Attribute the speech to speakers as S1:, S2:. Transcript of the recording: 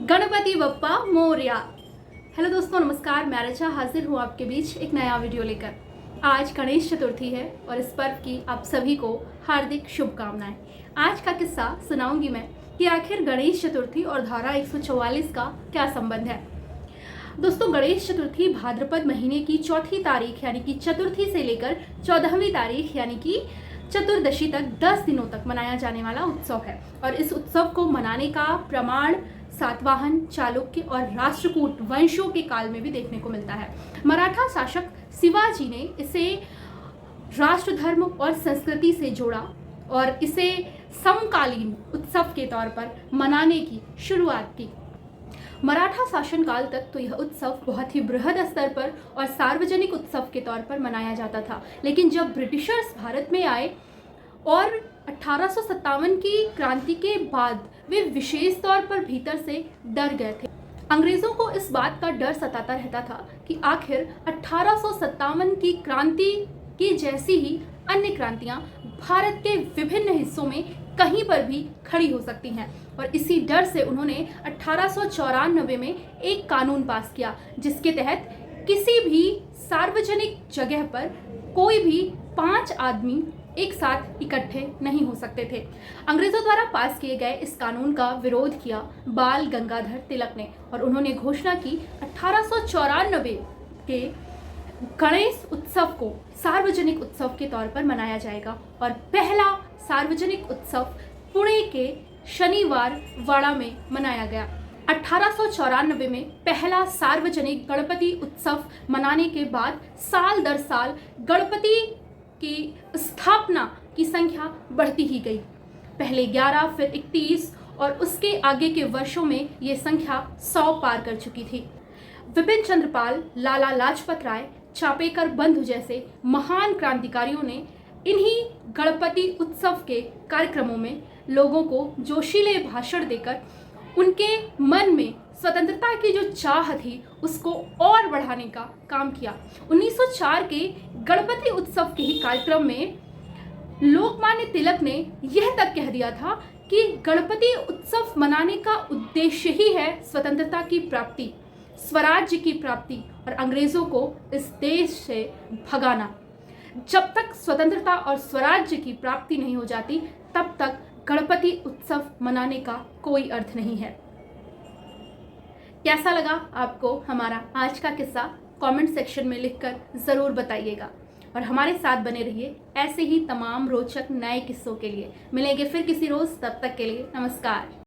S1: Ganpati Bappa Morya. Hello दोस्तों, नमस्कार। मैं रचा हाजिर हूँ आपके बीच एक नया वीडियो लेकर। आज गणेश चतुर्थी है और इस पर्व की आप सभी को हार्दिक शुभकामनाएं। आज का किस्सा सुनाऊंगी मैं कि आखिर गणेश चतुर्थी और धारा 144 का क्या संबंध है। दोस्तों, गणेश चतुर्थी भाद्रपद महीने की चौथी तारीख यानी कि चतुर्थी से लेकर 14वीं तारीख यानी कि चतुर्दशी तक 10 दिनों तक मनाया जाने वाला उत्सव है। और इस उत्सव को मनाने का प्रमाण सातवाहन, चालुक्य और राष्ट्रकूट वंशों के काल में भी देखने को मिलता है। मराठा शासक शिवाजी ने इसे राष्ट्र धर्म और संस्कृति से जोड़ा और इसे समकालीन उत्सव के तौर पर मनाने की शुरुआत की। मराठा शासनकाल तक तो यह उत्सव बहुत ही बृहद स्तर पर और सार्वजनिक उत्सव के तौर पर मनाया जाता था, लेकिन जब ब्रिटिशर्स भारत में आए और 1857 की क्रांति के बाद वे विशेष तौर पर भीतर से डर गए थे। अंग्रेजों को इस बात का डर सताता रहता था कि आखिर 1857 की क्रांति की जैसी ही अन्य क्रांतियां भारत के विभिन्न हिस्सों में कहीं पर भी खड़ी हो सकती हैं। और इसी डर से उन्होंने 1894 में एक कानून पास किया, जिसके तहत किसी भी सार्वजनिक जगह पर कोई भी 5 आदमी एक साथ इकट्ठे नहीं हो सकते थे। अंग्रेजों द्वारा पास किए गए इस कानून का विरोध किया बाल गंगाधर तिलक ने और उन्होंने घोषणा की 1894 के गणेश उत्सव को सार्वजनिक उत्सव के तौर पर मनाया जाएगा। और पहला सार्वजनिक उत्सव पुणे के शनिवार वाड़ा में मनाया गया। 1894 में पहला सार्वजनिक गणपति उत्सव मनाने के बाद साल दर साल गणपति की स्थापना की संख्या बढ़ती ही गई। पहले 11, फिर 31 और उसके आगे के वर्षों में ये संख्या 100 पार कर चुकी थी। विपिन चंद्रपाल, लाला लाजपत राय, चापेकर बंधु जैसे महान क्रांतिकारियों ने इन्हीं गणपति उत्सव के कार्यक्रमों में लोगों को जोशीले भाषण देकर उनके मन में स्वतंत्रता की जो चाह थी उसको और बढ़ाने का काम किया। 1904 के गणपति उत्सव के ही कार्यक्रम में लोकमान्य तिलक ने यह तक कह दिया था कि गणपति उत्सव मनाने का उद्देश्य ही है स्वतंत्रता की प्राप्ति, स्वराज्य की प्राप्ति और अंग्रेजों को इस देश से भगाना। जब तक स्वतंत्रता और स्वराज्य की प्राप्ति नहीं हो जाती तब तक गणपति उत्सव मनाने का कोई अर्थ नहीं है। कैसा लगा आपको हमारा आज का किस्सा? कमेंट सेक्शन में लिखकर ज़रूर बताइएगा और हमारे साथ बने रहिए ऐसे ही तमाम रोचक नए किस्सों के लिए। मिलेंगे फिर किसी रोज़, तब तक के लिए नमस्कार।